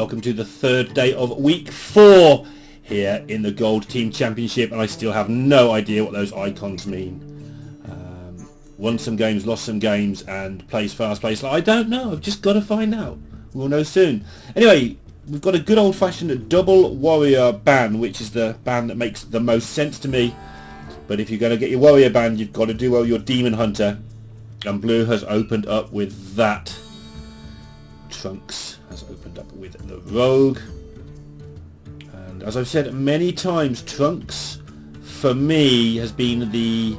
welcome to the third day of week 4 here in the Gold Team Championship, and I still have no idea what those icons mean. Won some games, lost some games, and plays fast, plays slow. I don't know, I've just got to find out. We'll know soon. Anyway, we've got a good old-fashioned double warrior ban, which is the ban that makes the most sense to me. But if you're going to get your warrior ban, you've got to do well your demon hunter, and Blue has opened up with that. Trunks has opened up with the rogue, and as I've said many times, Trunks for me has been the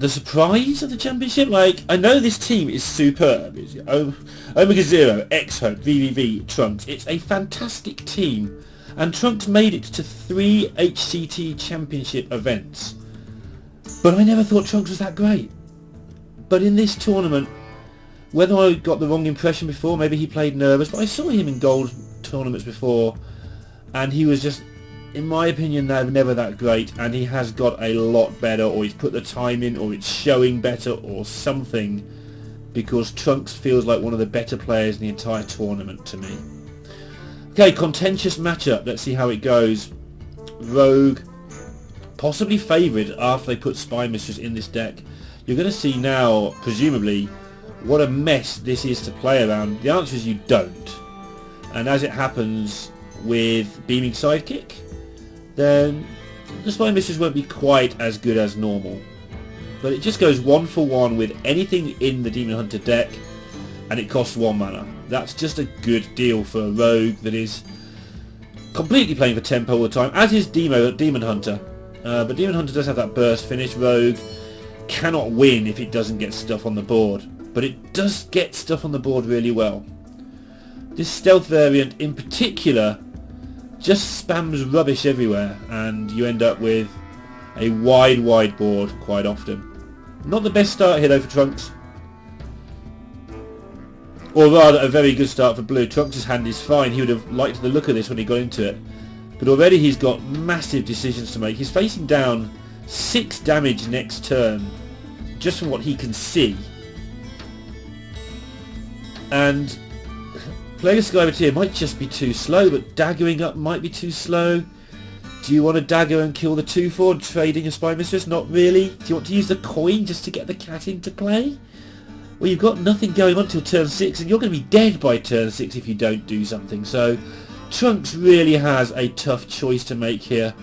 surprise of the championship. Like, I know this team is superb. It's Omega Zero, X-Hope, VVV, Trunks. It's a fantastic team, and Trunks made it to 3 HCT championship events, but I never thought Trunks was that great. But in this tournament, whether I got the wrong impression before, maybe he played nervous, but I saw him in gold tournaments before, and he was just, in my opinion, never that great, and he has got a lot better, or he's put the time in, or it's showing better, or something, because Trunks feels like one of the better players in the entire tournament to me. Okay, contentious matchup, let's see how it goes. Rogue, possibly favoured after they put Spy Mistress in this deck. You're going to see now, presumably, what a mess this is to play around. The answer is you don't. And as it happens with Beaming Sidekick, then the Spy Mistress won't be quite as good as normal. But it just goes 1 for 1 with anything in the Demon Hunter deck, and it costs 1 mana. That's just a good deal for a rogue that is completely playing for tempo all the time, as is Demon Hunter. But Demon Hunter does have that burst finish. Rogue cannot win if it doesn't get stuff on the board, but it does get stuff on the board really well. This stealth variant in particular just spams rubbish everywhere, and you end up with a wide board quite often. Not the best start here though for Trunks, or rather a very good start for Blue. Trunks' hand is fine. He would have liked the look of this when he got into it, but already he's got massive decisions to make. He's facing down 6 damage next turn just from what he can see, and playing a Skybateer might just be too slow, but daggering up might be too slow. Do you want to dagger and kill the 2/4 trading a Spy Mistress? Not really. Do you want to use the coin just to get the cat into play? Well, you've got nothing going on till turn 6, and you're going to be dead by turn 6 if you don't do something. So Trunks really has a tough choice to make here,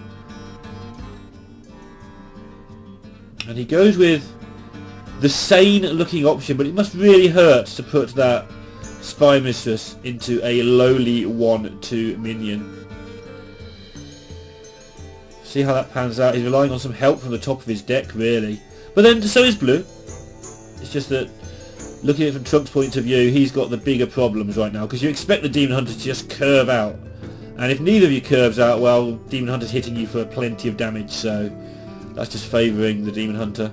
and he goes with the sane looking option, but it must really hurt to put that Spy Mistress into a lowly 1/2 minion. See how that pans out. He's relying on some help from the top of his deck really, but then so is Blue. It's just that, looking at it from Trunks' point of view, he's got the bigger problems right now, because you expect the Demon Hunter to just curve out, and if neither of you curves out, well, Demon Hunter's hitting you for plenty of damage, so that's just favouring the Demon Hunter.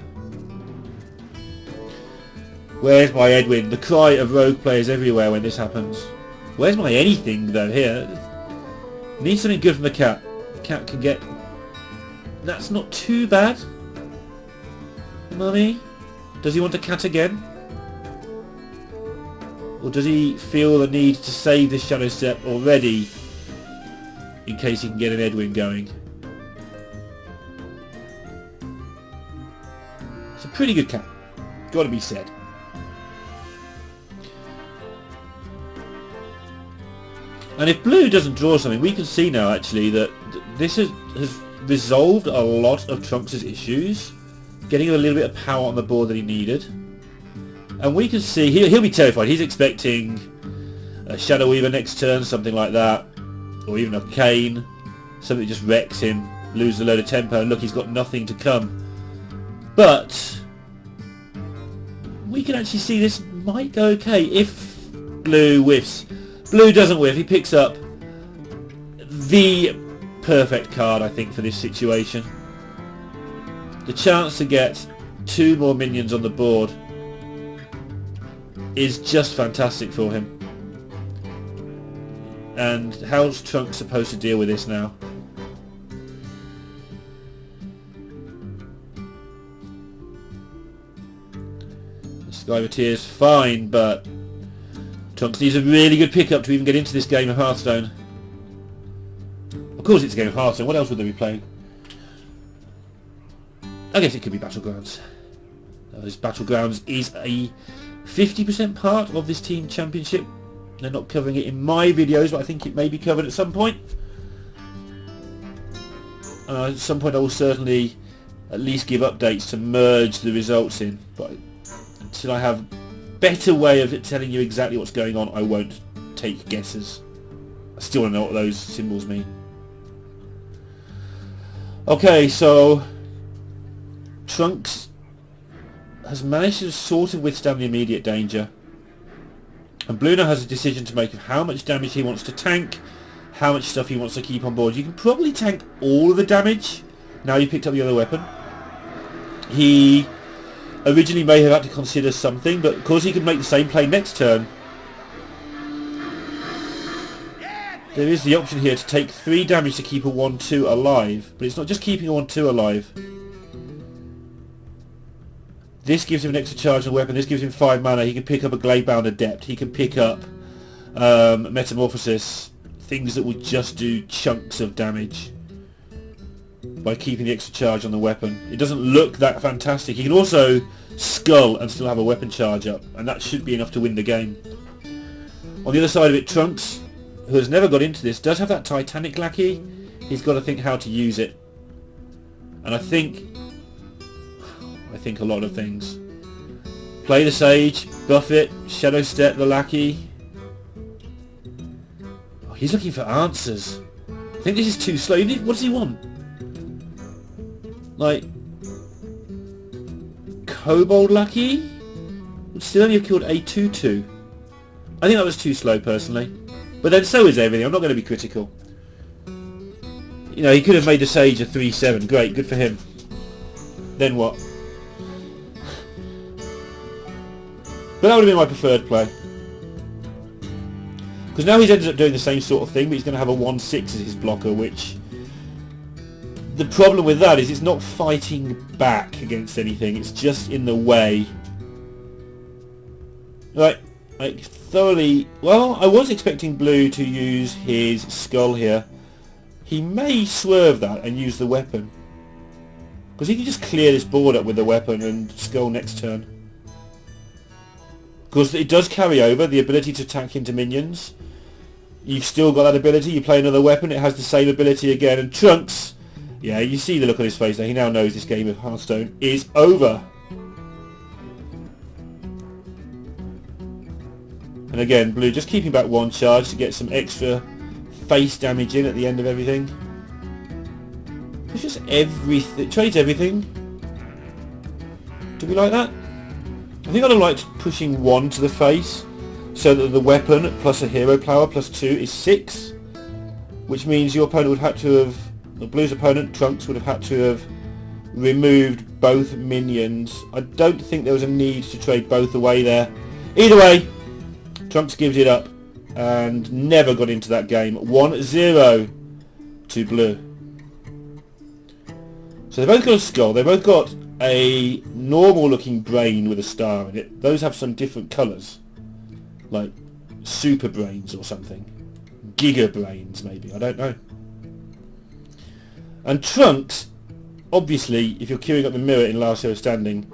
Where's my Edwin? The cry of rogue players everywhere when this happens. Where's my anything though here? Need something good from the cat. The cat can get... That's not too bad. Mummy? Does he want a cat again? Or does he feel the need to save this Shadow Step already in case he can get an Edwin going? It's a pretty good cat, gotta be said. And if Blue doesn't draw something, we can see now actually that this has resolved a lot of Trunks' issues, getting a little bit of power on the board that he needed. And we can see he'll be terrified. He's expecting a Shadow Weaver next turn, something like that, or even a Cane, something that just wrecks him, loses a load of tempo, and look, he's got nothing to come. But we can actually see this might go okay if Blue whiffs. Blue doesn't whiff. He picks up the perfect card, I think, for this situation. The chance to get 2 more minions on the board is just fantastic for him. And how's Trunks supposed to deal with this now? Skybateer's fine, but Trunks needs a really good pickup to even get into this game of Hearthstone. Of course it's a game of Hearthstone, what else would they be playing? I guess it could be Battlegrounds. This Battlegrounds is a 50% part of this team championship. They're not covering it in my videos, but I think it may be covered at some point. At some point I will certainly at least give updates to merge the results in, but until I have a better way of telling you exactly what's going on, I won't take guesses. I still want to know what those symbols mean. Okay, so Trunks has managed to sort of withstand the immediate danger, and Bleau now has a decision to make of how much damage he wants to tank, how much stuff he wants to keep on board. You can probably tank all of the damage now you picked up the other weapon. He originally may have had to consider something, but because he could make the same play next turn, there is the option here to take 3 damage to keep a 1-2 alive, but it's not just keeping a 1-2 alive. This gives him an extra charge on the weapon, this gives him 5 mana, he can pick up a Gladebound Adept, he can pick up Metamorphosis, things that will just do chunks of damage by keeping the extra charge on the weapon. It doesn't look that fantastic. He can also skull and still have a weapon charge up, and that should be enough to win the game. On the other side of it, Trunks, who has never got into this, does have that Titanic Lackey. He's got to think how to use it. And I think a lot of things. Play the Sage, buff it, Shadow Step the Lackey. Oh, he's looking for answers. I think this is too slow. What does he want? Like, Kobold Lucky would still only have killed a 2-2. I think that was too slow personally. But then so is everything. I'm not going to be critical. You know, he could have made the Sage a 3-7. Great, good for him. Then what? But that would have been my preferred play. Because now he's ended up doing the same sort of thing, but he's going to have a 1-6 as his blocker, which... The problem with that is it's not fighting back against anything, it's just in the way. Right, like thoroughly... Well, I was expecting Bleau to use his skull here. He may swerve that and use the weapon. Because he can just clear this board up with the weapon and skull next turn. Because it does carry over the ability to attack into minions. You've still got that ability, you play another weapon, it has the same ability again, and Trunks... Yeah, you see the look on his face there. He now knows this game of Hearthstone is over. And again, Bleau just keeping back 1 charge to get some extra face damage in at the end of everything. It's just everything. Trades everything. Do we like that? I think I'd have liked pushing 1 to the face so that the weapon plus a hero power plus 2 is 6. Which means your opponent would have to have... Bleu's opponent, Trunks, would have had to have removed both minions. I don't think there was a need to trade both away there. Either way, Trunks gives it up and never got into that game. 1-0 to Bleau. So they both got a skull. They both got a normal looking brain with a star in it. Those have some different colours. Like super brains or something. Giga brains maybe, I don't know. And Trunks, obviously, if you're queuing up the mirror in Last Hero Standing,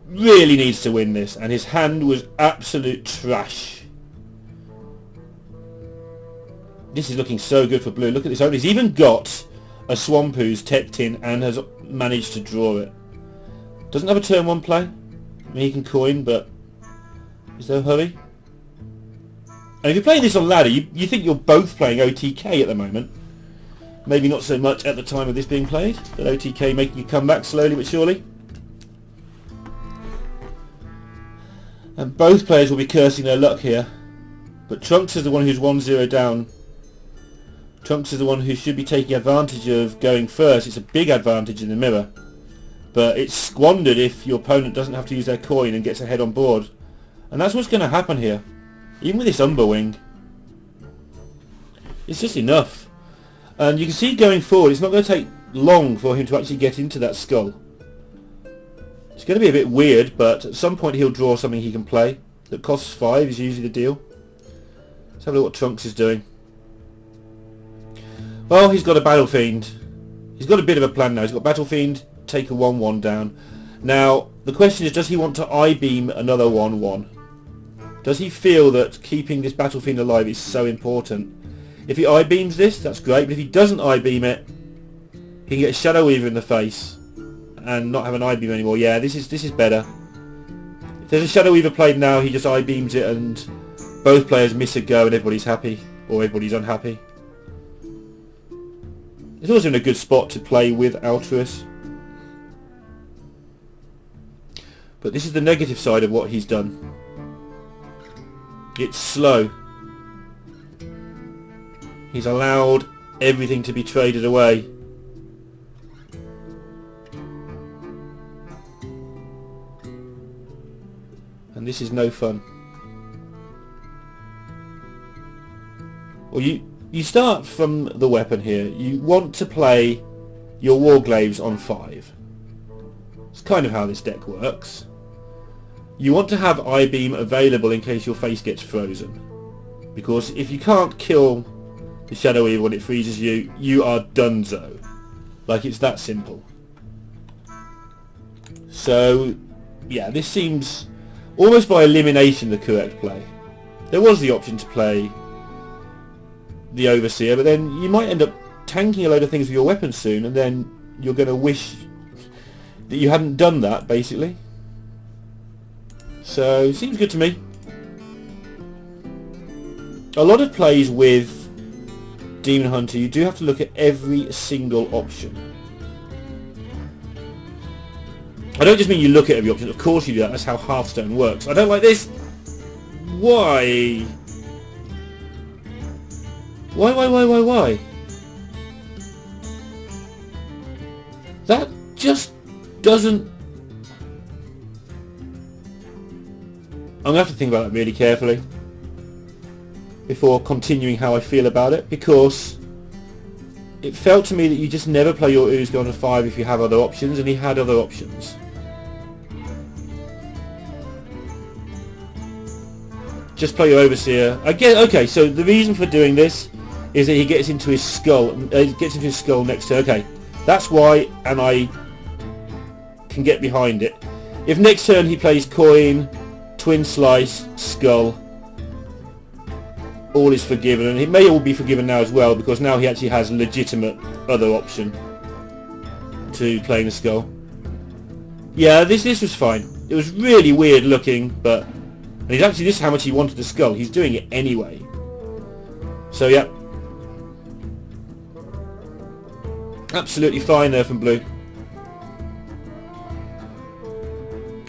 really needs to win this, and his hand was absolute trash. This is looking so good for Bleau. Look at this. He's even got a Swampoo's tapped in and has managed to draw it. Doesn't have a turn 1 play. I mean, he can coin, but is there a hurry? And if you're playing this on ladder, you think you're both playing OTK at the moment. Maybe not so much at the time of this being played, but OTK making a comeback slowly but surely. And both players will be cursing their luck here. But Trunks is the one who's 1-0 down. Trunks is the one who should be taking advantage of going first. It's a big advantage in the mirror. But it's squandered if your opponent doesn't have to use their coin and gets ahead on board. And that's what's going to happen here. Even with this Umberwing. It's just enough. And you can see going forward, it's not going to take long for him to actually get into that skull. It's going to be a bit weird, but at some point he'll draw something he can play. That costs 5 is usually the deal. Let's have a look what Trunks is doing. Well, he's got a Battle Fiend. He's got a bit of a plan now. He's got Battle Fiend, take a 1-1 down. Now, the question is, does he want to I-beam another 1-1? Does he feel that keeping this Battle Fiend alive is so important? If he I-beams this, that's great, but if he doesn't I-beam it, he can get a Shadow Weaver in the face and not have an I-beam anymore. Yeah, this is better. If there's a Shadow Weaver played now, he just I-beams it and both players miss a go and everybody's happy, or everybody's unhappy. It's also in a good spot to play with Altruis. But this is the negative side of what he's done. It's slow. He's allowed everything to be traded away. And this is no fun. Well, you start from the weapon here. You want to play your Warglaves on 5. It's kind of how this deck works. You want to have I-beam available in case your face gets frozen. Because if you can't kill the Shadow Weaver when it freezes you, you are donezo. Like, it's that simple. So, yeah, this seems almost by elimination the correct play. There was the option to play the Overseer, but then you might end up tanking a load of things with your weapons soon, and then you're going to wish that you hadn't done that, basically. So, seems good to me. A lot of plays with Demon Hunter, you do have to look at every single option. I don't just mean you look at every option, of course you do that, that's how Hearthstone works. I don't like this. Why? Why? That just doesn't... I'm going to have to think about that really carefully before continuing how I feel about it, because it felt to me that you just never play your Ooze on a 5 if you have other options, and he had other options. Just play your Overseer. Again, okay, so the reason for doing this is that he gets into his skull, next turn. Okay, that's why, and I can get behind it. If next turn he plays Coin, Twin Slice, Skull, all is forgiven, and it may all be forgiven now as well, because now he actually has legitimate other option to playing the Skull. Yeah, this was fine. It was really weird looking, but and he's actually, this is how much he wanted the Skull. He's doing it anyway. So yeah, absolutely fine there from Blue,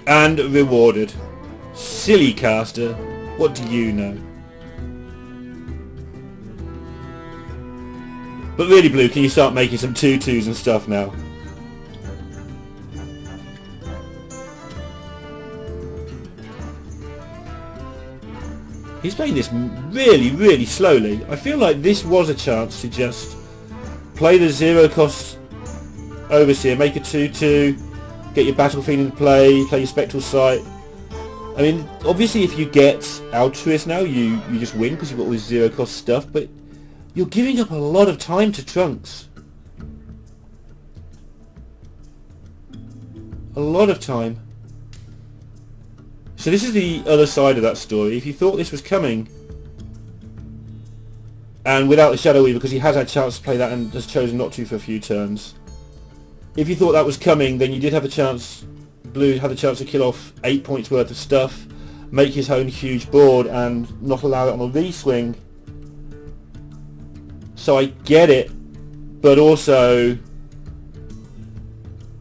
and rewarded. Silly caster, what do you know? But really, Blue, can you start making some 2/2s and stuff now? He's playing this really, really slowly. I feel like this was a chance to just play the 0-cost Overseer, make a 2/2, get your Battle Fiend in play, play your Spectral Sight. I mean, obviously if you get Altruis now, you just win because you've got all this 0-cost stuff, but you're giving up a lot of time to Trunks. A lot of time. So this is the other side of that story. If you thought this was coming, and without the Shadow Weaver, because he has had a chance to play that and has chosen not to for a few turns, if you thought that was coming, then you did have a chance. Blue had a chance to kill off 8 points worth of stuff, make his own huge board, and not allow it on a re-swing. So I get it, but also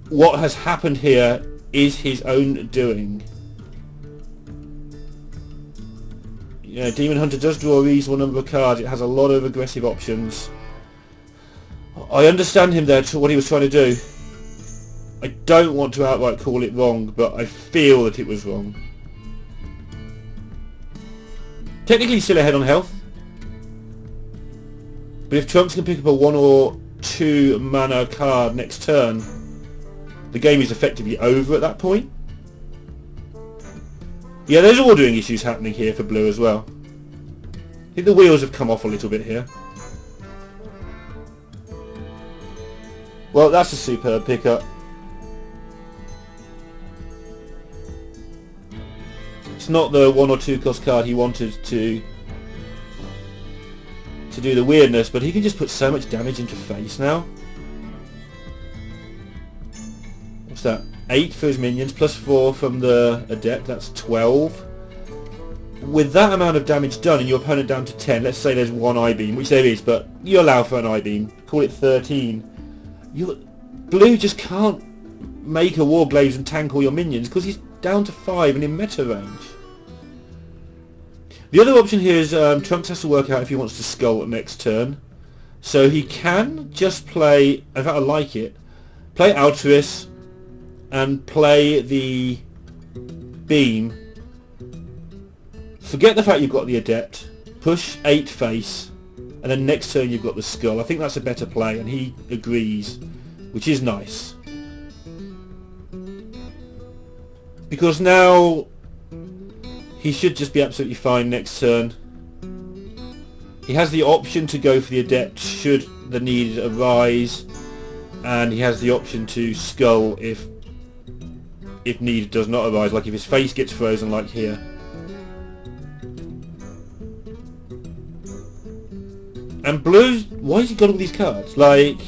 what has happened here is his own doing. You know, Demon Hunter does draw a reasonable number of cards. It has a lot of aggressive options. I understand him there, what he was trying to do. I don't want to outright call it wrong, but I feel that it was wrong. Technically still ahead on health. But if Trunks can pick up a 1 or 2 mana card next turn, the game is effectively over at that point. Yeah, there's ordering issues happening here for Blue as well. I think the wheels have come off a little bit here. Well, that's a superb pickup. It's not the 1 or 2 cost card he wanted to do the weirdness, but he can just put so much damage into face now. What's that? 8 for his minions, plus 4 from the Adept, that's 12. With that amount of damage done and your opponent down to 10, let's say there's 1 I-beam, which there is, but you allow for an I-beam, call it 13. Blue just can't make a Warglaves and tank all your minions because he's down to 5 and in meta range. The other option here is Trunks has to work out if he wants to skull next turn. So he can just play, in fact I like it, play Altruis and play the beam. Forget the fact you've got the Adept, push 8 face, and then next turn you've got the skull. I think that's a better play and he agrees, which is nice. Because now he should just be absolutely fine next turn. He has the option to go for the Adept should the need arise, and he has the option to skull if need does not arise, like if his face gets frozen like here. And Blue's, why has he got all these cards? Like,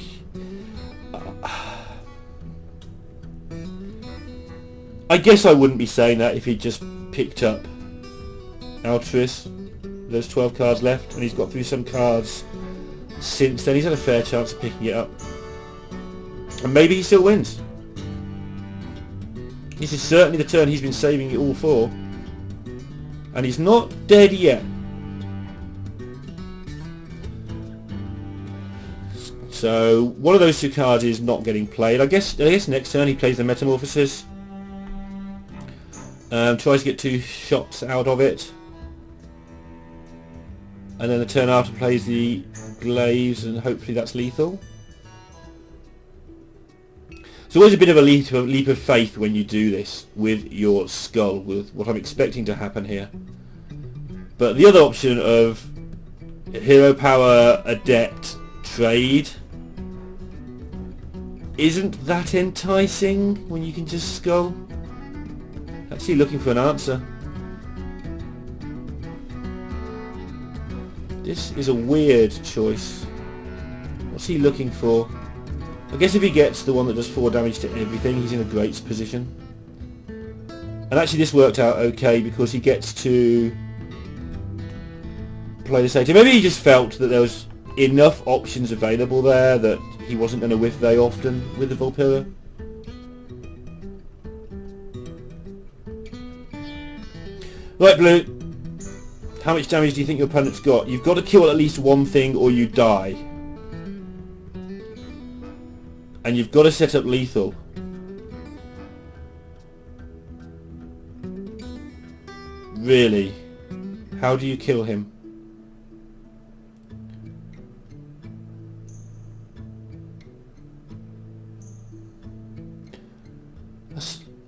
I guess I wouldn't be saying that if he just picked up Altruis. There's 12 cards left and he's got through some cards since then. He's had a fair chance of picking it up. And maybe he still wins. This is certainly the turn he's been saving it all for. And he's not dead yet. So one of those 2 cards is not getting played. I guess next turn he plays the Metamorphosis. Tries to get 2 shots out of it. And then the turn after plays the Glaives and hopefully that's lethal. It's always a bit of a leap of faith when you do this with your skull, with what I'm expecting to happen here. But the other option of Hero Power Adept trade isn't that enticing when you can just skull. Actually looking for an answer. This is a weird choice. What's he looking for? I guess if he gets the one that does 4 damage to everything, he's in a great position. And actually this worked out okay because he gets to play the Satyr. Maybe he just felt that there was enough options available there that he wasn't going to whiff very often with the Volpira. Right, Blue. How much damage do you think your opponent's got? You've got to kill at least one thing or you die. And you've got to set up lethal. Really? How do you kill him?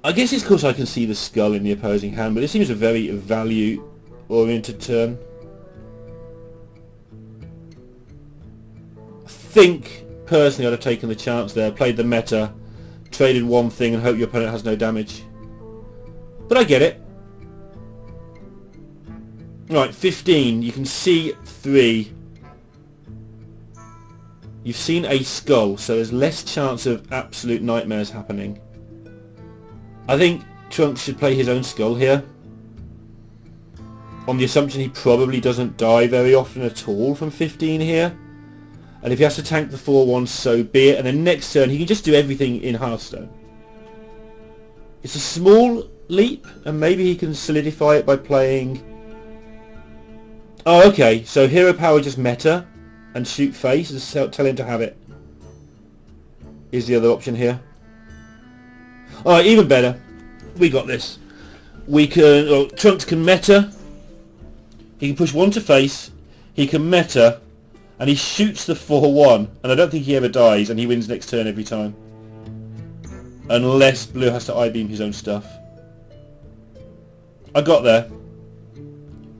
I guess it's because I can see the skull in the opposing hand, but it seems a very value-oriented turn. I think, personally, I'd have taken the chance there, played the meta, traded one thing and hope your opponent has no damage. But I get it. Right, 15. You can see 3. You've seen a skull, so there's less chance of absolute nightmares happening. I think Trunks should play his own skull here, on the assumption he probably doesn't die very often at all from 15 here. And if he has to tank the 4-1, so be it. And then next turn he can just do everything in Hearthstone. It's a small leap, and maybe he can solidify it by playing... Oh, okay, so Hero Power just meta and shoot face and tell him to have it. Is the other option here. Alright, even better. We got this. We can... Oh, Trunks can meta. He can push 1 to face. He can meta. And he shoots the 4-1. And I don't think he ever dies. And he wins next turn every time. Unless Blue has to I-beam his own stuff. I got there.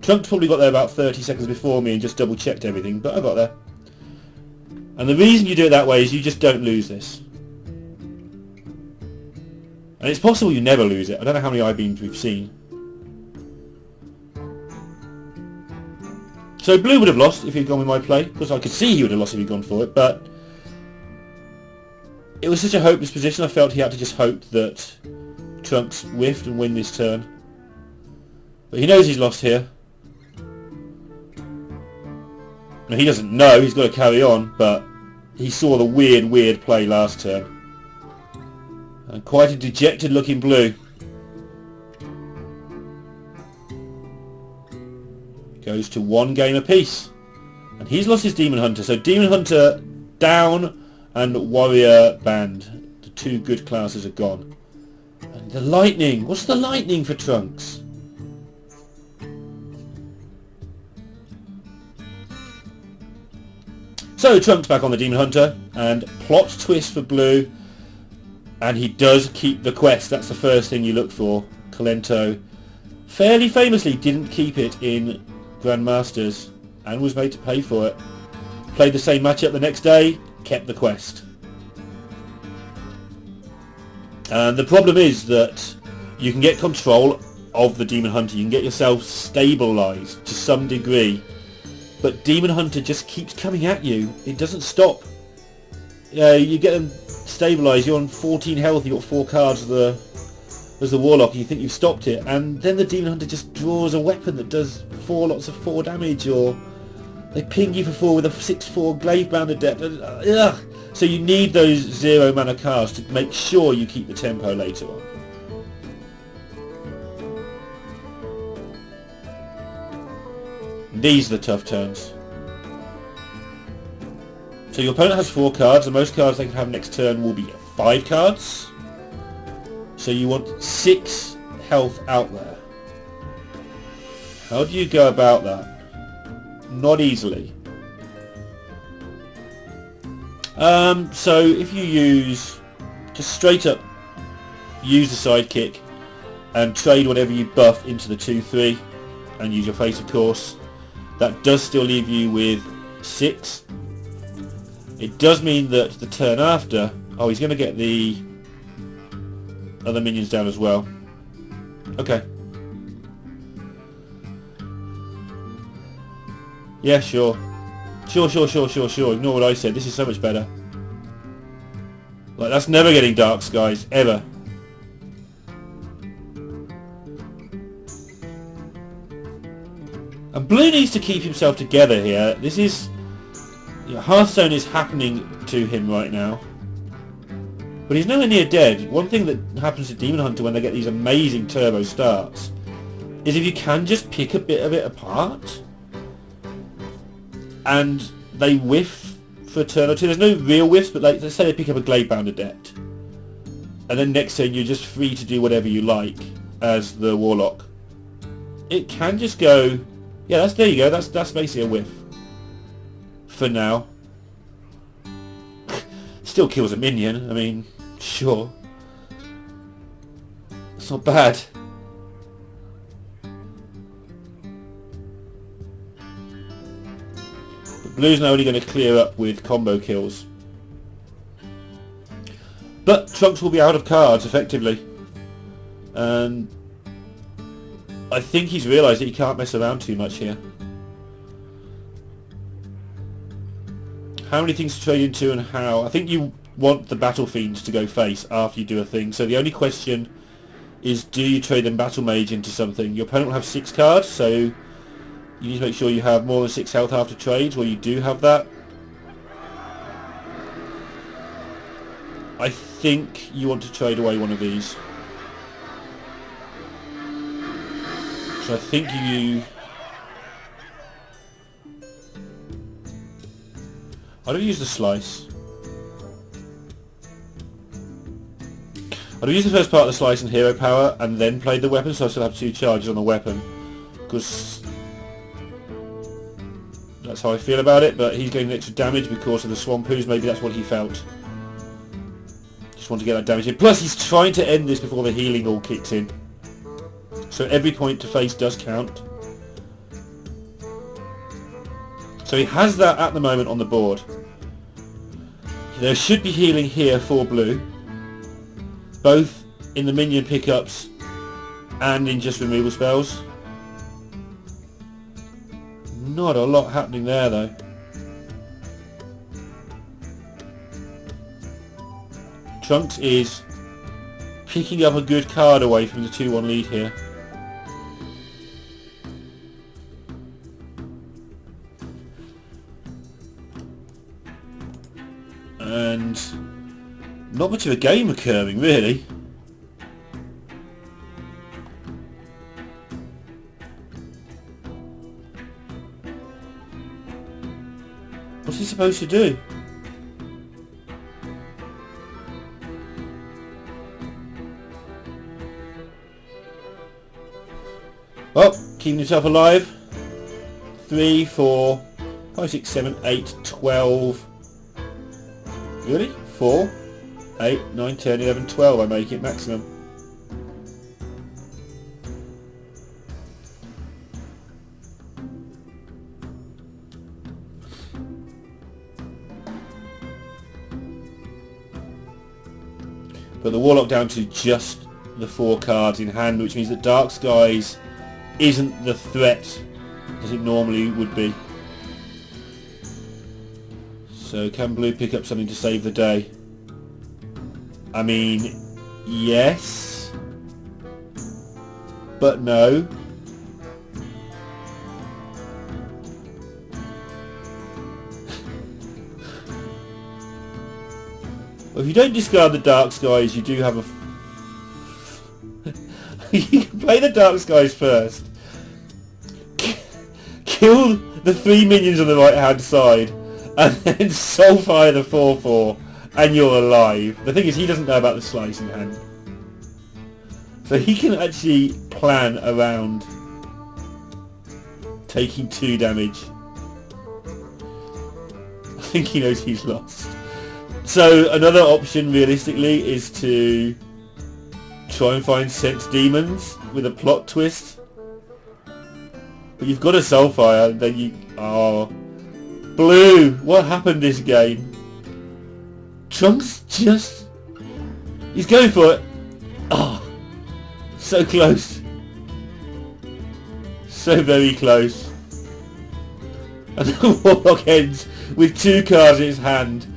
Trunks probably got there about 30 seconds before me and just double checked everything, but I got there. And the reason you do it that way is you just don't lose this. And it's possible you never lose it. I don't know how many I-beams we've seen. So Blue would have lost if he'd gone with my play. Of course I could see he would have lost if he'd gone for it, but it was such a hopeless position. I felt he had to just hope that Trunks whiffed and win this turn. But he knows he's lost here. Now, he doesn't know, he's got to carry on, but he saw the weird play last turn. And quite a dejected looking Blue. Goes to 1 game apiece. And he's lost his Demon Hunter. So Demon Hunter down and Warrior banned. The 2 good classes are gone. And the Lightning. What's the Lightning for Trunks? So Trunks back on the Demon Hunter, and plot twist for Blue, and he does keep the quest. That's the first thing you look for. Colento fairly famously didn't keep it in Grandmasters and was made to pay for it. Played the same matchup the next day, kept the quest. And the problem is that you can get control of the Demon Hunter, you can get yourself stabilised to some degree, but Demon Hunter just keeps coming at you. It doesn't stop. You get them stabilised, you're on 14 health, you've got 4 cards as the Warlock, and you think you've stopped it, and then the Demon Hunter just draws a weapon that does 4 lots of 4 damage, or they ping you for 4 with a 6/4 Gravebound Adept. Ugh. So you need those 0 mana cards to make sure you keep the tempo later on. These are the tough turns. So your opponent has 4 cards, and most cards they can have next turn will be 5 cards. So you want 6 health out there. How do you go about that? Not easily. So if you just straight up use the sidekick and trade whatever you buff into the 2/3 and use your face, of course, that does still leave you with 6. It does mean that the turn after, oh, he's going to get the other minions down as well. Okay. Yeah, sure. Sure. Ignore what I said. This is so much better. Like, that's never getting dark skies, ever. And Blue needs to keep himself together here. This is... Hearthstone is happening to him right now. But he's nowhere near dead. One thing that happens to Demon Hunter when they get these amazing turbo starts is if you can just pick a bit of it apart and they whiff for a turn or 2. There's no real whiffs, but like, let's say they pick up a Gravebound Adept, and then next turn you're just free to do whatever you like as the Warlock. It can just go, yeah, there you go, that's basically a whiff. For now. Still kills a minion, I mean, sure. It's not bad. But Blue's now only going to clear up with combo kills. But Trunks will be out of cards, effectively. And I think he's realised that he can't mess around too much here. How many things to trade into and how? I think you want the Battle Fiends to go face after you do a thing. So the only question is, do you trade them Battle Mage into something? Your opponent will have 6 cards, so you need to make sure you have more than 6 health after trades. Well, you do have that. I think you want to trade away one of these. So I think you... I'd have used the slice. I'd have used the first part of the slice and hero power and then played the weapon, so I still have 2 charges on the weapon. Because that's how I feel about it, but he's getting extra damage because of the Swampoos. Maybe that's what he felt. Just want to get that damage in. Plus he's trying to end this before the healing all kicks in. So every point to face does count. So he has that at the moment on the board. There should be healing here for blue, both in the minion pickups and in just removal spells. Not a lot happening there though. Trunks is picking up a good card away from the 2-1 lead here. And not much of a game occurring really. What's he supposed to do? Well, keeping himself alive. 3, 4, 5, 6, 7, 8, 12. Really? 4, 8, 9, 10, 11, 12. I make it maximum. But the Warlock down to just the 4 cards in hand, which means that Dark Skies isn't the threat as it normally would be. So can Blue pick up something to save the day? I mean, yes, but no. Well, if you don't discard the Dark Skies, you do have a... You can play the Dark Skies first. Kill the 3 minions on the right hand side, and then Soulfire the 4/4, and you're alive. The thing is, he doesn't know about the slice in hand. So he can actually plan around taking 2 damage. I think he knows he's lost. So another option realistically is to try and find Sense Demons with a plot twist. But you've got a Soulfire, then you... Oh. Blue! What happened this game? Trunks just... He's going for it. Oh. So close. So very close. And the Warlock ends with 2 cards in his hand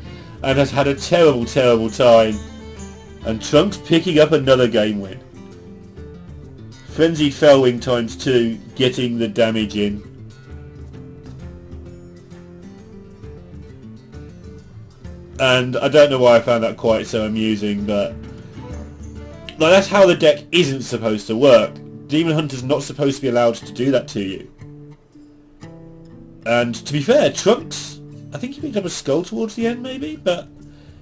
and has had a terrible, terrible time. And Trunks picking up another game win. Frenzied Fellwing ×2, getting the damage in. And I don't know why I found that quite so amusing, but like, that's how the deck isn't supposed to work. Demon Hunter's not supposed to be allowed to do that to you. And to be fair, Trunks, I think he picked up a skull towards the end maybe, but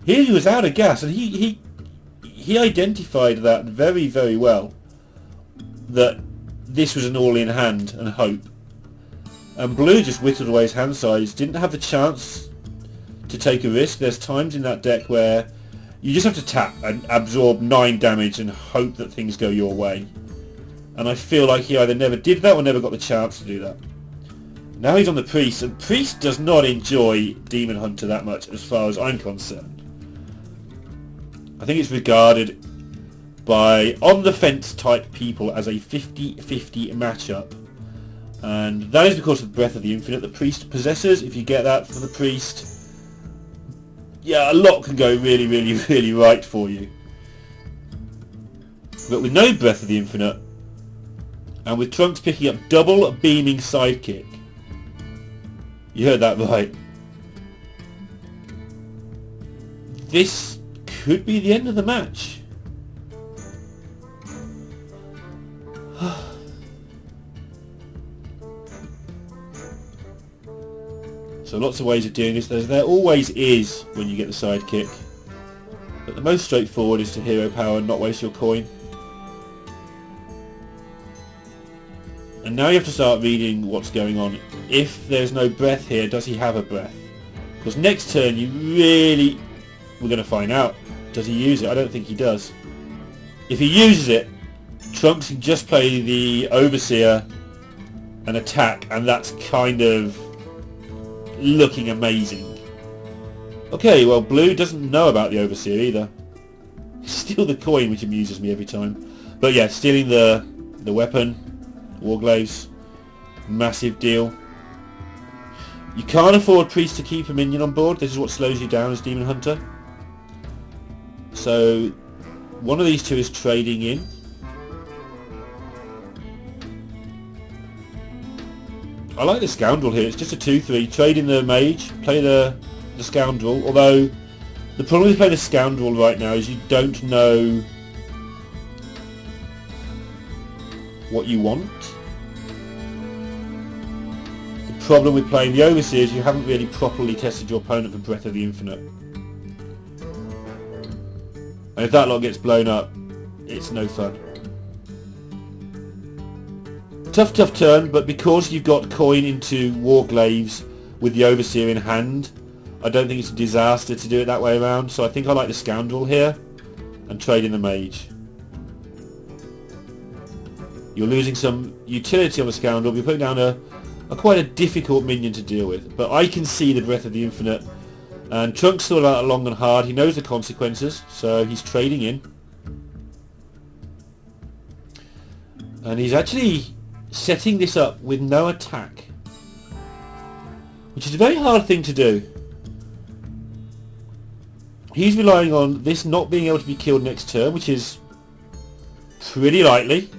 here he was out of gas, and he identified that very, very well, that this was an all-in hand and hope. And Blue just whittled away his hand size, didn't have the chance to take a risk. There's times in that deck where you just have to tap and absorb 9 damage and hope that things go your way. And I feel like he either never did that or never got the chance to do that. Now he's on the Priest, and Priest does not enjoy Demon Hunter that much as far as I'm concerned. I think it's regarded by on-the-fence type people as a 50-50 matchup. And that is because of Breath of the Infinite the Priest possesses. If you get that for the Priest, yeah, a lot can go really, really, really right for you. But with no Breath of the Infinite, and with Trunks picking up double beaming sidekick, you heard that right, this could be the end of the match. So lots of ways of doing this. There always is when you get the sidekick. But the most straightforward is to hero power and not waste your coin. And now you have to start reading what's going on. If there's no breath here, does he have a breath? Because next turn you really... We're going to find out. Does he use it? I don't think he does. If he uses it, Trunks can just play the Overseer and attack, and that's kind of looking amazing. Okay, well, Blue doesn't know about the Overseer either. Steal the coin, which amuses me every time. But yeah, stealing the weapon, Warglaves, massive deal. You can't afford Priest to keep a minion on board. This is what slows you down as Demon Hunter. So one of these two is trading in. I like the Scoundrel here. It's just a 2-3. Trade in the Mage, play the Scoundrel. Although the problem with playing the Scoundrel right now is you don't know what you want. The problem with playing the Overseer is you haven't really properly tested your opponent for Breath of the Infinite. And if that lot gets blown up, it's no fun. Tough turn, but because you've got coin into Warglaves with the Overseer in hand, I don't think it's a disaster to do it that way around. So I think I like the Scoundrel here and trade in the Mage. You're losing some utility on the Scoundrel. You're putting down a quite a difficult minion to deal with. But I can see the Breath of the Infinite. And Trunks thought about it long and hard. He knows the consequences, so he's trading in. And he's actually setting this up with no attack, which is a very hard thing to do. He's relying on this not being able to be killed next turn, which is pretty likely.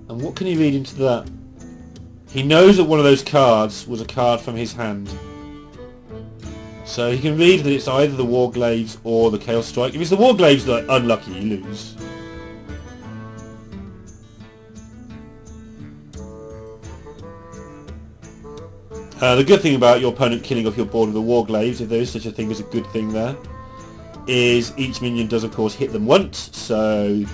And what can he read into that? He knows that one of those cards was a card from his hand. So he can read that it's either the Warglaves or the Chaos Strike. If it's the Warglaves, like, unlucky, you lose. The good thing about your opponent killing off your board with the Warglaves, if there is such a thing as a good thing there, is each minion does of course hit them once, so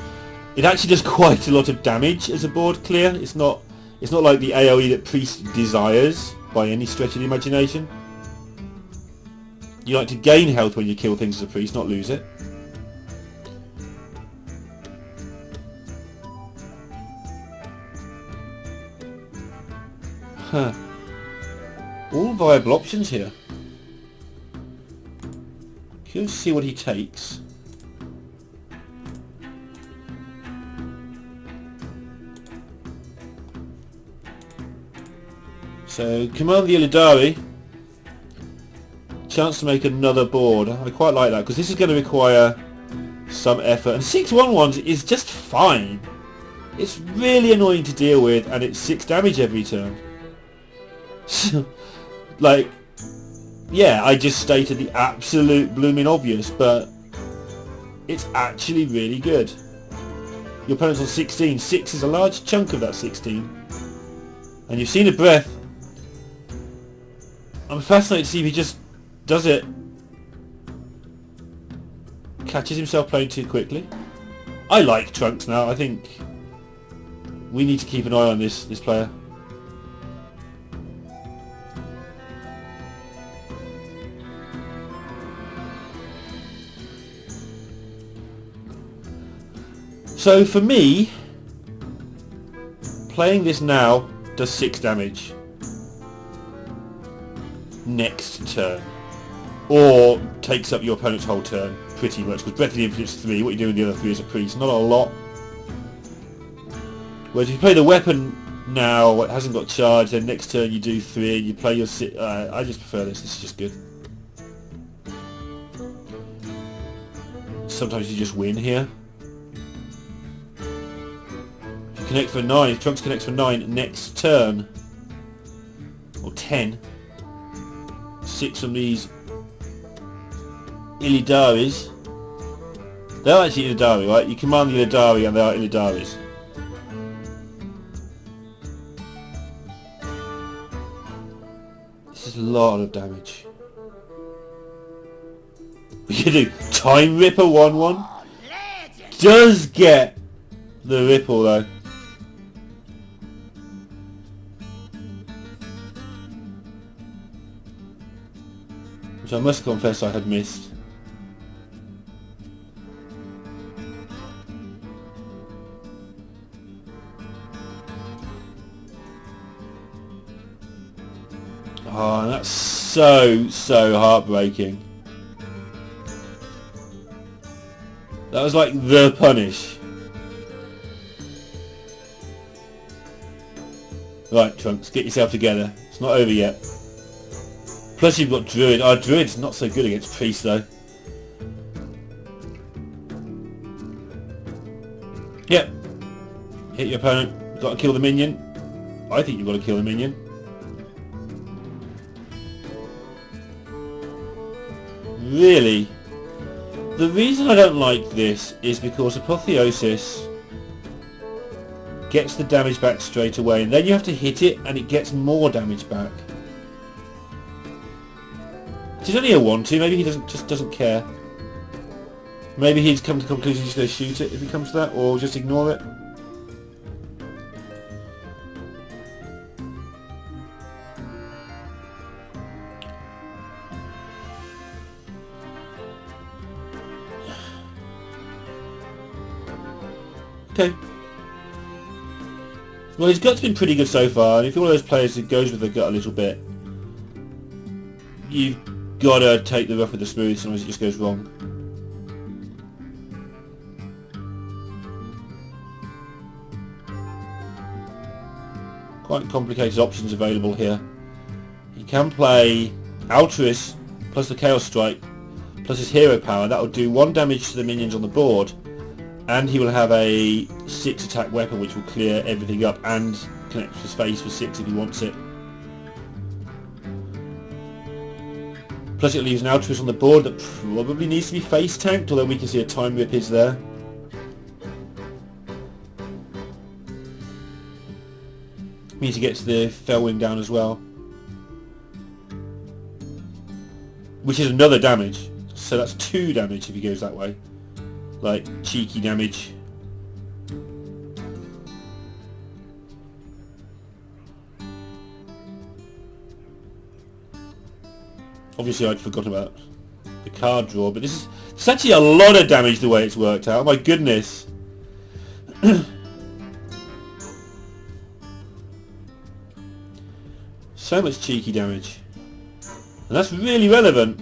it actually does quite a lot of damage as a board clear. It's not like the AoE that Priest desires by any stretch of the imagination. You like to gain health when you kill things as a Priest, not lose it. Huh. All viable options here. Curious to see what he takes. So, command the Illidari. Chance to make another board. I quite like that because this is going to require some effort. And 6/1/1s is just fine. It's really annoying to deal with, and it's 6 damage every turn. Like, yeah, I just stated the absolute blooming obvious, but it's actually really good. Your opponent's on 16. 6 is a large chunk of that 16. And you've seen a breath. I'm fascinated to see if he just does it. Catches himself playing too quickly. I like Trunks now. I think we need to keep an eye on this player. So for me, playing this now does 6 damage next turn, or takes up your opponent's whole turn pretty much, because Breath of the Infinite's 3, what you do with the other 3 as a Priest, not a lot. Whereas if you play the weapon now, it hasn't got charge, then next turn you do 3 and you play your 6, I just prefer this is just good. Sometimes you just win here. Connect for 9, if Trunks connects for 9 next turn, or 10, 6 from these Illidaris. They are actually Illidari, right? You command the Illidari and they are Illidaris. This is a lot of damage. We can do Time Ripper 1/1. Does get the ripple though. Which I must confess I had missed. Oh, that's so heartbreaking. That was like the punish. Right, Trunks, get yourself together. It's not over yet. Plus you've got Druid. Oh, Druid's not so good against Priest though. Yep. Hit your opponent. You've got to kill the minion. I think you've got to kill the minion. Really? The reason I don't like this is because Apotheosis gets the damage back straight away, and then you have to hit it and it gets more damage back. He's only a 1-2, maybe he just doesn't care. Maybe he's come to the conclusion he's going to shoot it if he comes to that, or just ignore it. Okay. Well, his gut's been pretty good so far, and if you're one of those players who goes with the gut a little bit, you've got to take the rough with the smooth, sometimes it just goes wrong. Quite complicated options available here. He can play Altruist plus the Chaos Strike plus his hero power. That will do 1 damage to the minions on the board, and he will have a 6 attack weapon which will clear everything up and connect his face for 6 if he wants it. Plus it leaves an Altruist on the board that probably needs to be face tanked, although we can see a Time Rip is there. Means he gets the Felwing down as well, which is another damage, so that's 2 damage if he goes that way, like cheeky damage. Obviously I'd forgotten about the card draw, but it's actually a lot of damage the way it's worked out. Oh my goodness. So much cheeky damage. And that's really relevant.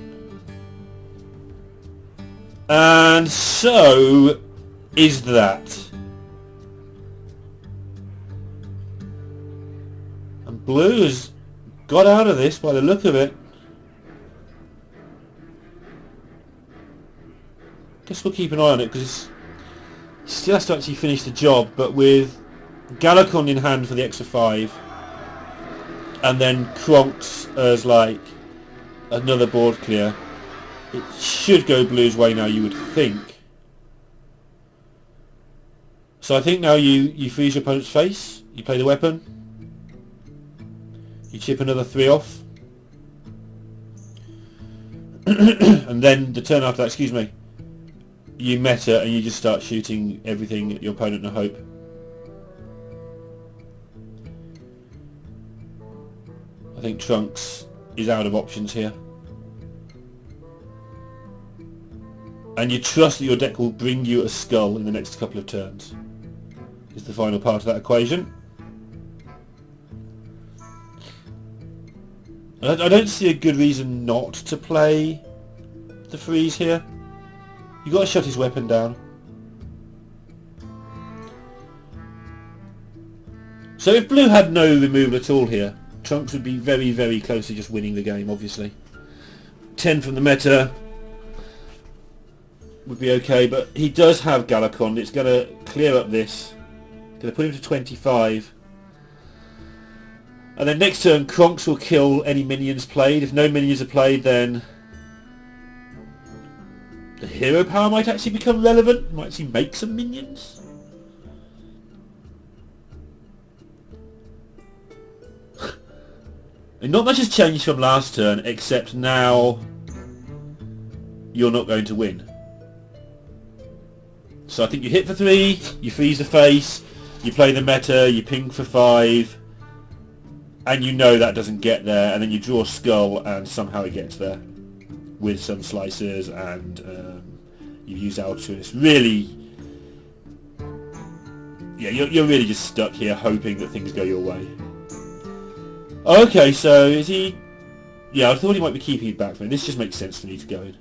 And so is that. And Blue has got out of this by the look of it. Guess we'll keep an eye on it because it still has to actually finish the job, but with Galacon in hand for the extra 5. And then Kronks as like another board clear. It should go Blue's way now, you would think. So I think now you freeze your opponent's face, you play the weapon, you chip another 3 off, and then the turn after that, excuse me, you meta and you just start shooting everything at your opponent and hope. I think Trunks is out of options here. And you trust that your deck will bring you a skull in the next couple of turns. Is the final part of that equation. I don't see a good reason not to play the freeze here. You've got to shut his weapon down. So if Blue had no removal at all here, Trunks would be very, very close to just winning the game, obviously. 10 from the meta would be okay, but he does have Galacon. It's going to clear up this. Going to put him to 25. And then next turn, Kronks will kill any minions played. If no minions are played, then the hero power might actually become relevant. Might actually make some minions. And not much has changed from last turn, except now you're not going to win. So I think you hit for 3, you freeze the face, you play the meta, you ping for 5, and you know that doesn't get there, and then you draw Skull and somehow it gets there with some slicers, and you use Altruist. Really, yeah, you're really just stuck here hoping that things go your way. Okay, so is he Yeah, I thought he might be keeping it back for me. This just makes sense for me to go in.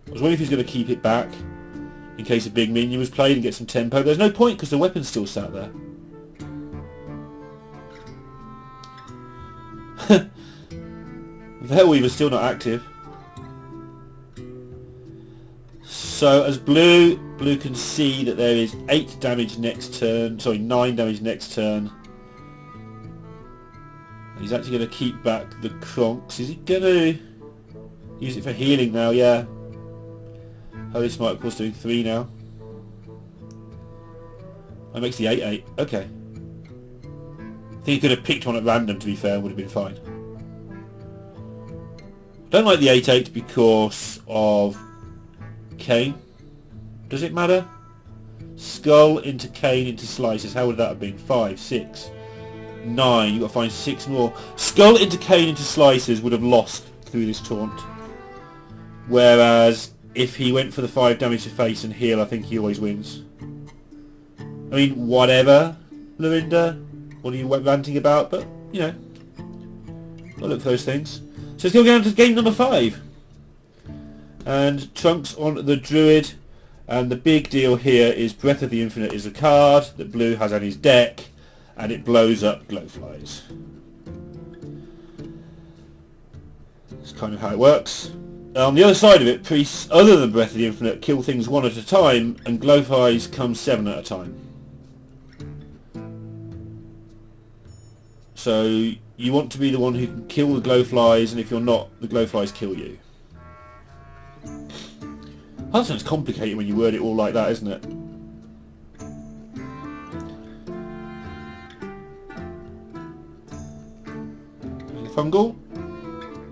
I was wondering if he's going to keep it back in case a big minion was played and get some tempo. There's no point because the weapon's still sat there. Veilweaver's still not active. So as Blue can see that there is 8 damage next turn, sorry, 9 damage next turn. He's actually going to keep back the Kronks. Is he going to use it for healing now? Yeah. Holy Smite, of course, doing 3 now. That makes the 8-8. Okay. I think he could have picked one at random, to be fair, and would have been fine. Don't like the 8-8 because of Kane. Does it matter? Skull into Kane into slices. How would that have been? 5, 6, 9. You've got to find 6 more. Skull into Kane into slices would have lost through this taunt. Whereas if he went for the 5 damage to face and heal, I think he always wins. I mean, whatever, Lorinda. What are you ranting about? But, you know, I'll look for those things. So let's go down to game number 5. And Trunks on the Druid. And the big deal here is Breath of the Infinite is a card that Blue has on his deck. And it blows up glowflies. That's kind of how it works. On the other side of it, priests other than Breath of the Infinite kill things 1 at a time, and glowflies come 7 at a time. So you want to be the one who can kill the glowflies, and if you're not, the glowflies kill you. Hearthstone's complicated when you word it all like that, isn't it? Fungal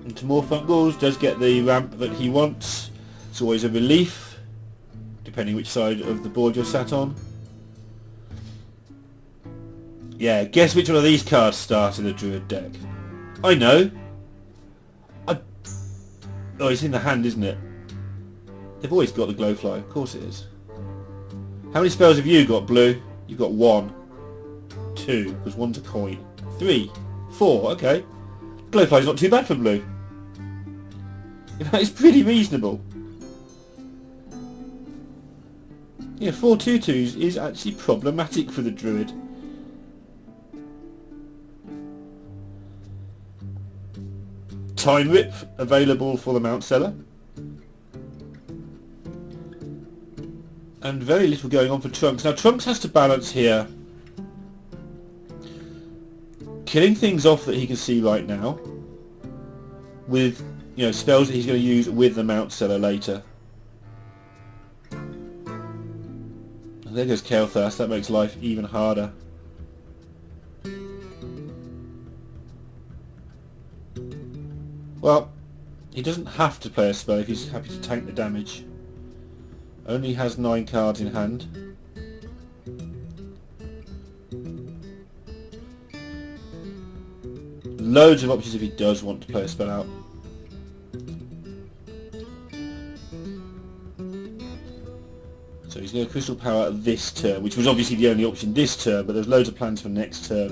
into more Fungals, does get the ramp that he wants. It's always a relief depending which side of the board you're sat on. Yeah, guess which one of these cards starts in the Druid deck? I know. Oh, it's in the hand, isn't it? They've always got the glowfly, of course it is. How many spells have you got, Blue? You've got 1, 2, because 1's a coin, 3, 4, okay. Glowfly's not too bad for Blue. In fact, it's pretty reasonable. Yeah, 4 2/2s is actually problematic for the Druid. Time Rip available for the Mount Seller. And very little going on for Trunks. Now Trunks has to balance here. Killing things off that he can see right now with, you know, spells that he's going to use with the Mount Seller later. And there goes Kael'thas. That makes life even harder. Well, he doesn't have to play a spell if he's happy to tank the damage. Only has 9 cards in hand. Loads of options if he does want to play a spell out. So he's going to Crystal Power this turn, which was obviously the only option this turn, but there's loads of plans for next turn,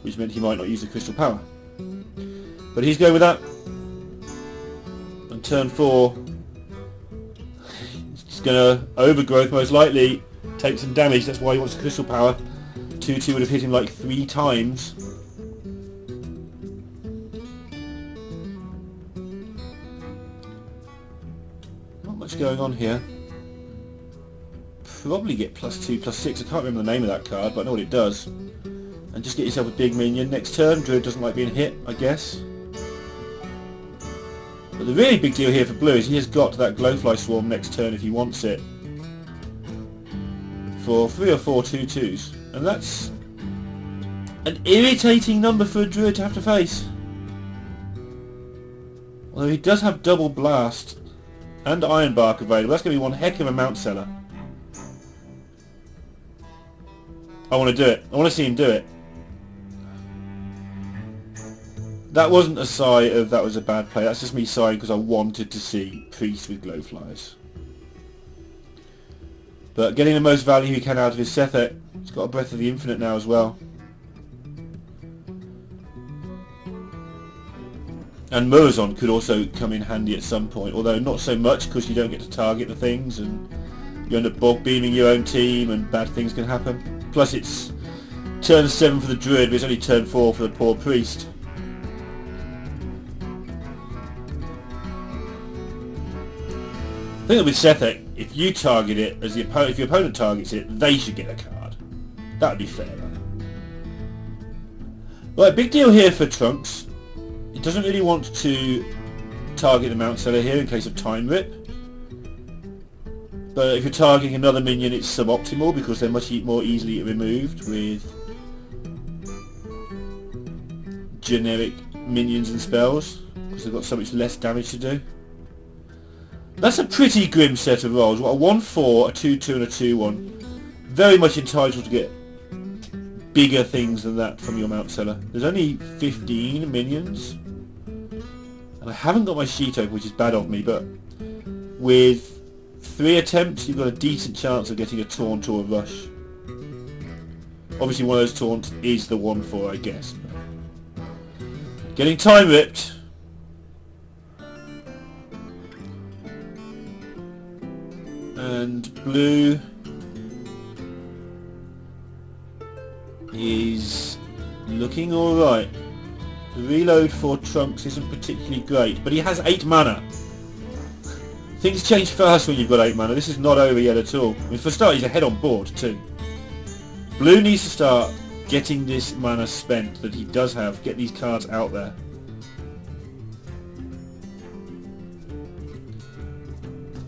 which meant he might not use the Crystal Power. But he's going with that. On turn 4, he's going to Overgrowth most likely, take some damage, that's why he wants the Crystal Power. 2/2 would have hit him like 3 times. Going on here. Probably get +2, +6. I can't remember the name of that card, but I know what it does. And just get yourself a big minion next turn. Druid doesn't like being hit, I guess. But the really big deal here for Blue is he has got that Glowfly Swarm next turn if he wants it. For 3 or 4 2/2s. And that's an irritating number for a Druid to have to face. Although he does have Double Blast and Iron Bark available. That's going to be one heck of a Mount Seller. I want to do it. I want to see him do it. That wasn't a sigh of that was a bad play. That's just me sighing because I wanted to see Priest with Glowflies. But getting the most value he can out of his Sethet. He's got a Breath of the Infinite now as well. And Murazon could also come in handy at some point, although not so much because you don't get to target the things and you end up bog beaming your own team and bad things can happen. Plus it's turn 7 for the Druid, but it's only turn 4 for the poor Priest. I think that with Sethek, if you target it, if your opponent targets it, they should get a card. That would be fair. Right, big deal here for Trunks. He doesn't really want to target the Mount Seller here in case of Time Rip. But if you're targeting another minion, it's suboptimal because they're much more easily removed with generic minions and spells because they've got so much less damage to do. That's a pretty grim set of rolls. What, a 1-4, a 2-2 and a 2-1. Very much entitled to get bigger things than that from your Mount Seller. There's only 15 minions. And I haven't got my sheet open, which is bad of me, but with 3 attempts you've got a decent chance of getting a taunt or a rush. Obviously one of those taunts is the 1-4, I guess. Getting Time Ripped. And Blue is looking alright. The reload for Trunks isn't particularly great, but he has 8 mana. Things change fast when you've got 8 mana. This is not over yet at all. I mean, for a start, he's ahead on board too. Blue needs to start getting this mana spent that he does have, get these cards out there.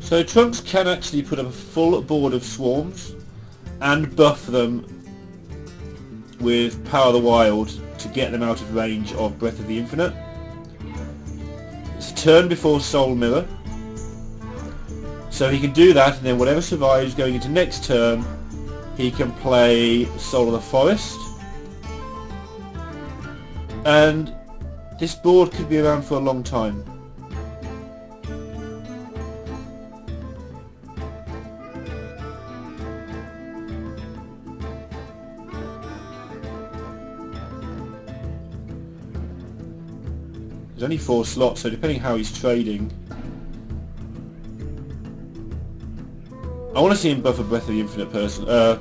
So Trunks can actually put up a full board of swarms and buff them with Power of the Wild to get them out of range of Breath of the Infinite. It's a turn before Soul Mirror. So he can do that, and then whatever survives going into next turn, he can play Soul of the Forest. And this board could be around for a long time. There's only 4 slots, so depending how he's trading, I want to see him buff a Breath of the Infinite person, a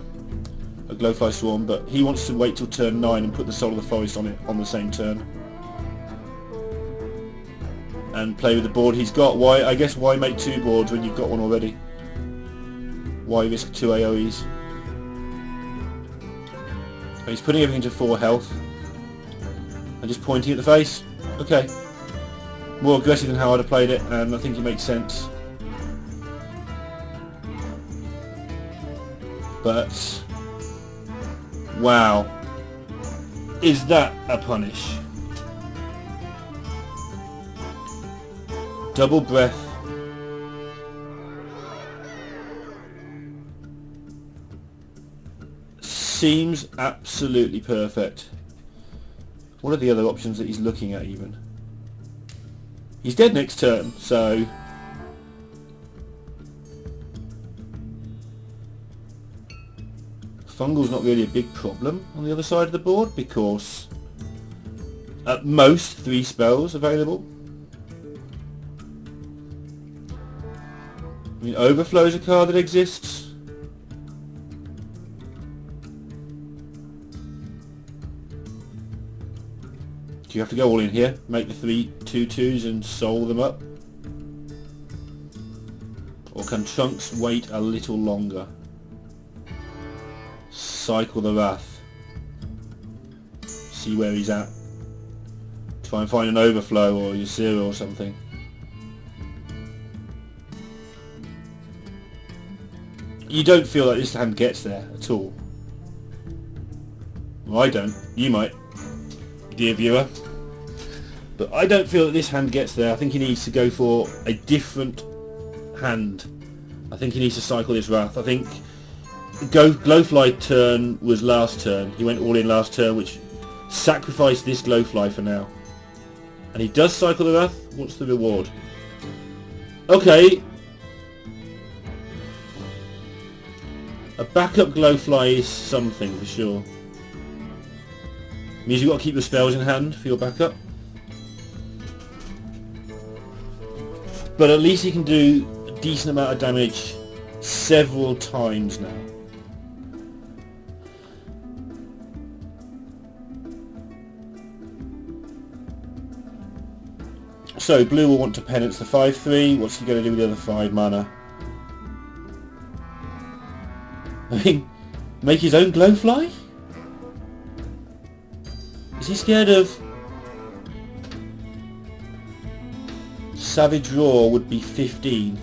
Glowfly Swarm, but he wants to wait till turn 9 and put the Soul of the Forest on it on the same turn. And play with the board he's got. Why? I guess why make 2 boards when you've got one already? Why risk 2 AoEs? And he's putting everything to 4 health. And just pointing at the face. Okay. More aggressive than how I'd have played it, and I think it makes sense. But wow, is that a punish? Double Breath. Seems absolutely perfect. What are the other options that he's looking at even? He's dead next turn, so Fungal's not really a big problem on the other side of the board because at most 3 spells available. I mean, Overflow is a card that exists. Do you have to go all in here? Make the 3 2/2s and soul them up? Or can Trunks wait a little longer? Cycle the Wrath. See where he's at. Try and find an Overflow or your Zero or something. You don't feel like this hand gets there at all. Well, I don't. You might, dear viewer. But I don't feel that this hand gets there. I think he needs to go for a different hand. I think he needs to cycle this Wrath. I think Glowfly turn was last turn. He went all in last turn, which sacrificed this Glowfly for now. And he does cycle the Wrath. What's the reward? Okay. A backup Glowfly is something for sure. Means you've got to keep your spells in hand for your backup. but at least he can do a decent amount of damage several times now. So Blue will want to penance the 5-3. What's he going to do with the other 5 mana? I mean, make his own Glowfly? Is he scared of... Savage Roar would be 15.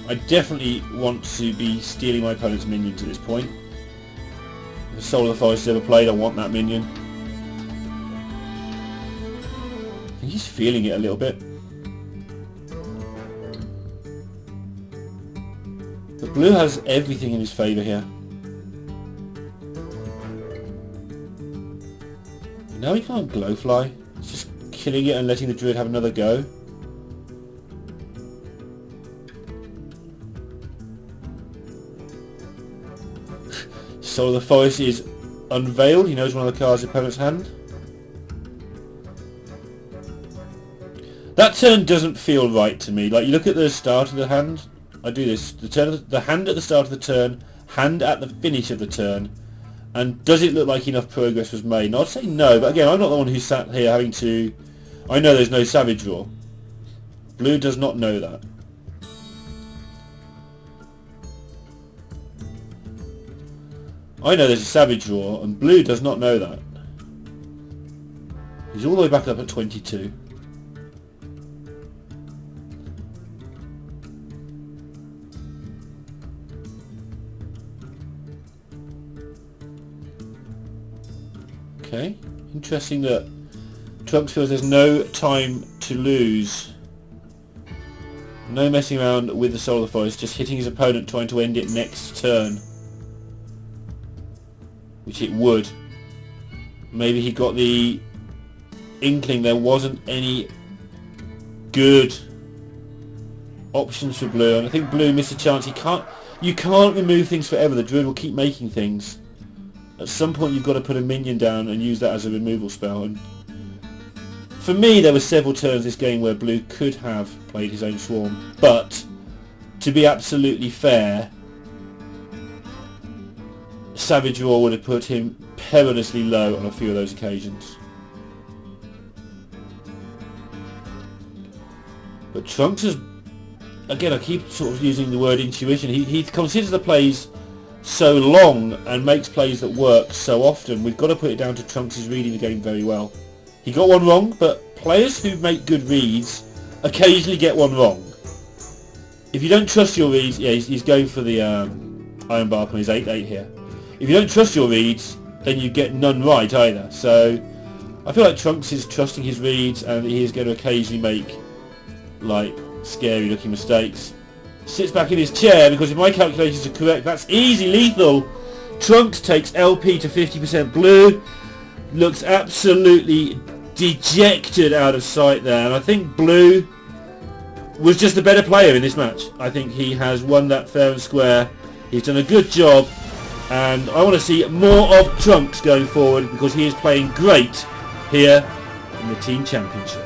I definitely want to be stealing my opponent's minions at this point. If Soul of the Forest is ever played, I want that minion. I think he's feeling it a little bit. But Blue has everything in his favour here. Now he can't Glowfly. He's just killing it and letting the Druid have another go. Soul of the Forest is unveiled. He knows one of the cards in the opponent's hand. That turn doesn't feel right to me. Like, you look at the start of the hand. I do this. The hand at the start of the turn, hand at the finish of the turn. And does it look like enough progress was made? And I'd say no, but again, I'm not the one who sat here having to... I know there's no Savage Roar. Blue does not know that. I know there's a Savage Roar, and Blue does not know that. He's all the way back up at 22. Okay, interesting that Trunks feels there's no time to lose. No messing around with the Soul of the Forest, just hitting his opponent trying to end it next turn. Which it would. Maybe he got the inkling there wasn't any good options for Blue, and I think Blue missed a chance. You can't remove things forever. The Druid will keep making things. At some point you've got to put a minion down and use that as a removal spell. And for me, there were several turns this game where Blue could have played his own Swarm, but to be absolutely fair, Savage Roar would have put him perilously low on a few of those occasions. But Trunks has, again, I keep sort of using the word intuition. He considers the plays so long and makes plays that work so often. We've got to put it down to Trunks' reading the game very well. He got one wrong, but players who make good reads occasionally get one wrong. If you don't trust your reads, yeah, he's going for the Iron Bark on his 8-8 here. If you don't trust your reads, then you get none right either. So I feel like Trunks is trusting his reads, and he is going to occasionally make like scary looking mistakes. Sits back in his chair because if my calculations are correct, that's easy lethal. Trunks takes LP to 50%. Blue looks absolutely dejected out of sight there, and I think Blue was just the better player in this match. I think he has won that fair and square. He's done a good job. And I want to see more of Trunks going forward because he is playing great here in the Team Championship.